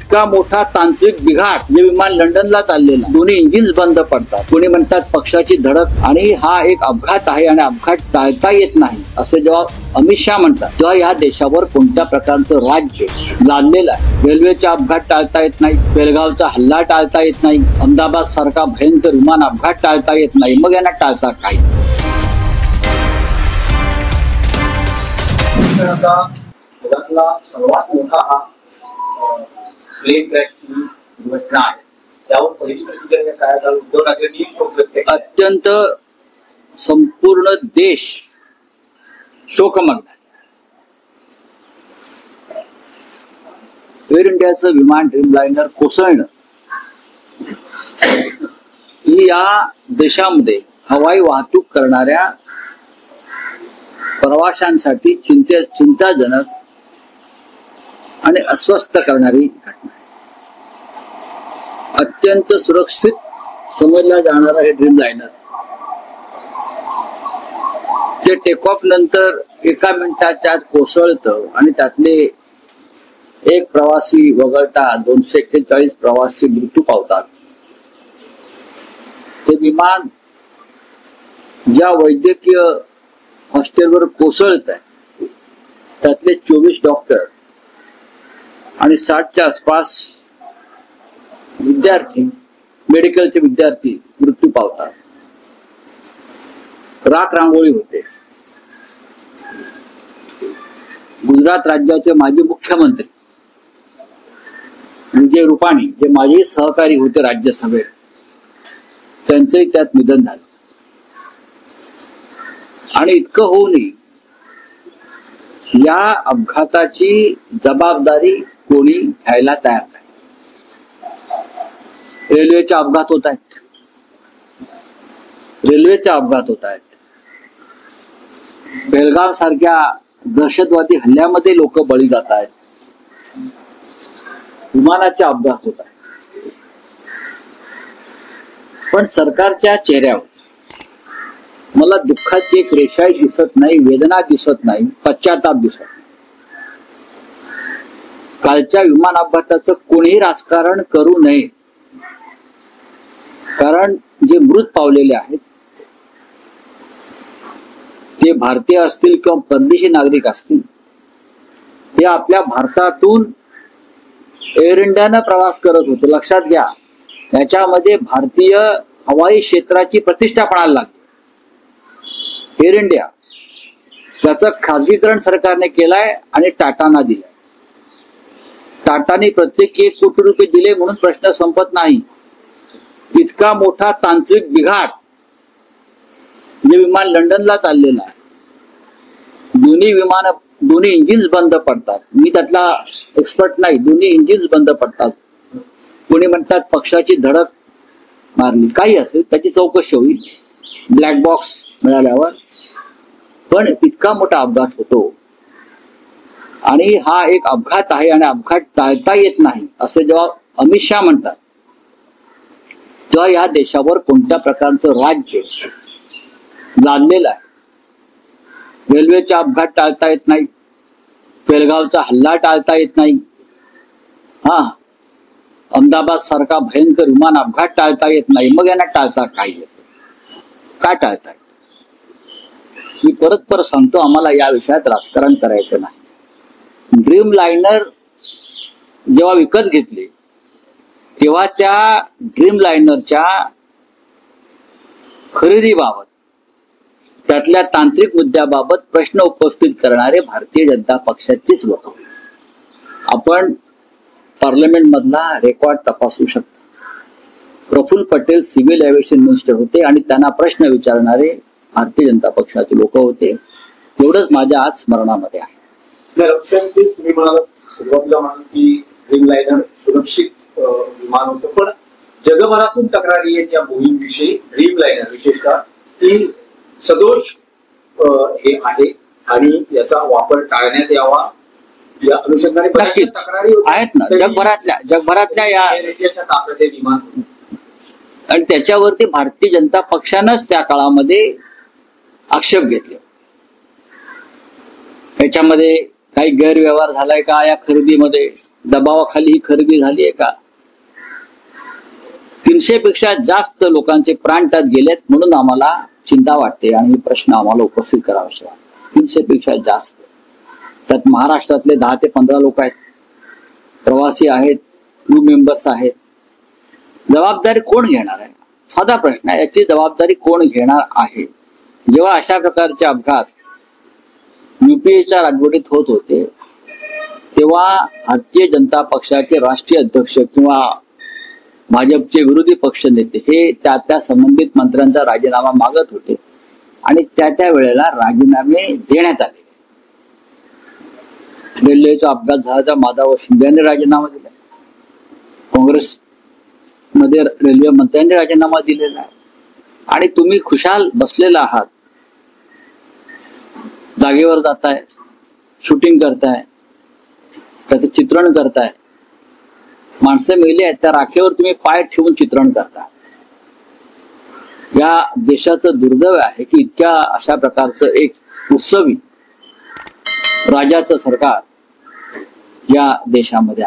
इतका मोठा तांत्रिक बिघाड, जे विमान लंडनला चाललेलं, दोन्ही इंजिन्स बंद पडतात, कोणी म्हणतात पक्षाची धडक, आणि हा एक अपघात आहे आणि अपघात टाळता येत नाही असे जेव्हा अमित शहा म्हणतात, तेव्हा या देशावर कोणत्या प्रकारचं राज्य लादलेलं आहे. रेल्वेचा अपघात टाळता येत नाही, बेलगावचा हल्ला टाळता येत नाही, अहमदाबाद सारखा भयंकर विमान अपघात टाळता येत नाही, मग यांना टाळता काय? जगातला सर्वात मोठा हा प्लेन क्रॅशची घटना आहे. त्यावर पहिली प्रतिक्रिया काय झाली? उद्धव ठाकरेंनी शोक व्यक्त केला. अत्यंत संपूर्ण देश शोकमग्न आहे. एअर इंडियाचं विमान ड्रीमलाइनर कोसळणं ही या देशामध्ये हवाई वाहतूक करणाऱ्या प्रवाशांसाठी चिंताजनक आणि अस्वस्थ करणारी घटना आहे. अत्यंत सुरक्षित समजला जाणारा हे ड्रीमलाइनर ते टेक ऑफ नंतर एका मिनिटाच्या आत कोसळतं आणि त्यातले एक प्रवासी वगळता 241 प्रवासी मृत्यू पावतात. ते विमान ज्या वैद्यकीय हॉस्टेलवर कोसळत आहे त्यातले 24 डॉक्टर आणि 60च्या आसपास विद्यार्थी, मेडिकलचे विद्यार्थी मृत्यू पावतात. राख रांगोळी होते. गुजरात राज्याचे माजी मुख्यमंत्री विजय रुपाणी, जे माझे सहकारी होते राज्यसभेत, त्यांचंही त्यात निधन झालं. आणि इतकं होऊनही या अपघाताची जबाबदारी कोणी घ्यायला तयार नाही. रेल्वेचे अपघात होत आहेत, रेल्वेचे अपघात होत आहेत. बेलगाम सारख्या दहशतवादी हल्ल्यामध्ये लोक बळी जात आहेत. विमानाचे अपघात होत आहेत. पण सरकारच्या चेहऱ्यावर मला दुःखाची एक रेषाही दिसत नाही, वेदना दिसत नाही, पश्चाताप दिसत नाही. कालच्या विमान अपघाताचं कोणीही राजकारण करू नये, कारण जे मृत पावलेले आहेत ते भारतीय असतील किंवा परदेशी नागरिक असतील, ते आपल्या भारतातून एअर इंडियानं प्रवास करत होते. लक्षात घ्या, याच्यामध्ये भारतीय हवाई क्षेत्राची प्रतिष्ठा पणाला लागली. एअर इंडिया त्याचं खाजगीकरण सरकारने केलंय आणि टाटाना दिलंय. टाटाने प्रत्येकी 1 कोटी रुपये दिले म्हणून प्रश्न संपत नाही. इतका मोठा तांत्रिक बिघाड, जे विमान लंडनला चाललेलं आहे, दोन्ही इंजिन्स बंद पडतात. मी त्यातला एक्सपर्ट नाही, दोन्ही इंजिन्स बंद पडतात. कोणी म्हणतात पक्षाची धडक मारली, काही असेल त्याची चौकशी होईल ब्लॅक बॉक्स मिळाल्यावर. पण इतका मोठा अपघात होतो आणि हा एक अपघात आहे आणि अपघात टाळता येत नाही असे जेव्हा अमित शहा म्हणतात, तेव्हा या देशावर कोणत्या प्रकारचं राज्य लादलेलं आहे. रेल्वेचा अपघात टाळता येत नाही, बेलगावचा हल्ला टाळता येत नाही, अहमदाबाद सारखा भयंकर विमान अपघात टाळता येत नाही, मग यांना टाळता काय येतं? काय टाळता येत? मी परत सांगतो, आम्हाला या विषयात राजकारण करायचं नाही. ड्रीम लाइनर जेव्हा विकत घेतले तेव्हा त्या ड्रीम लाइनरच्या खरेदीबाबत, त्यातल्या तांत्रिक मुद्द्याबाबत प्रश्न उपस्थित करणारे भारतीय जनता पक्षाचेच लोक. आपण पार्लमेंट मधला रेकॉर्ड तपासू शकता. Praful Patel civil aviation minister होते आणि त्यांना प्रश्न विचारणारे भारतीय जनता पक्षाचे लोक होते. एवढंच माझ्या आज स्मरणामध्ये आहे. तुम्ही म्हणाला सुरुवातीला म्हणाल की ड्रीमलाइनर सुरक्षित विमान होतं, पण जगभरातून तक्रारी आहेत या बोईंग विषयी. ड्रीमलाइनर विशेषतः की सदोष हे आहे आणि याचा वापर टाळण्यात यावा या अनुषंगाने तक्रारी आहेत ना जगभरातल्या या ताफ्याचे विमान. आणि त्याच्यावरती भारतीय जनता पक्षानंच त्या काळामध्ये आक्षेप घेतले. त्याच्यामध्ये काही गैरव्यवहार झालाय का या खरेदीमध्ये, दबावाखाली ही खरेदी झाली आहे का? 300 पेक्षा जास्त लोकांचे प्राण त्यात गेलेत म्हणून आम्हाला चिंता वाटते आणि प्रश्न आम्हाला उपस्थित करावासे वाटते. 300 पेक्षा जास्त, त्यात महाराष्ट्रातले 10 ते 15 लोक आहेत, प्रवासी आहेत, क्रू मेंबर्स आहेत. जबाबदारी कोण घेणार आहे? साधा प्रश्न आहे, याची जबाबदारी कोण घेणार आहे? जेव्हा अशा प्रकारचे अपघात युपीएच्या राजवटीत होत होते तेव्हा भारतीय जनता पक्षाचे राष्ट्रीय अध्यक्ष किंवा भाजपचे विरोधी पक्ष नेते हे त्या संबंधित मंत्र्यांचा राजीनामा मागत होते आणि त्या वेळेला राजीनामे देण्यात आले. रेल्वेचा अपघात झाला तर माधव शिंदे राजीनामा दिला, काँग्रेस मध्ये रेल्वे मंत्र्यांनी राजीनामा दिलेला आहे आणि तुम्ही खुशाल बसलेला आहात, जागेवर जाताय, शूटिंग करताय, त्याचं चित्रण करताय. माणसं मेली आहेत त्या राखेवर तुम्ही पाय ठेवून चित्रण करताय. या देशाचं दुर्दैव आहे की इतक्या अशा प्रकारचं एक उत्सवी राजाचं सरकार या देशामध्ये आहे.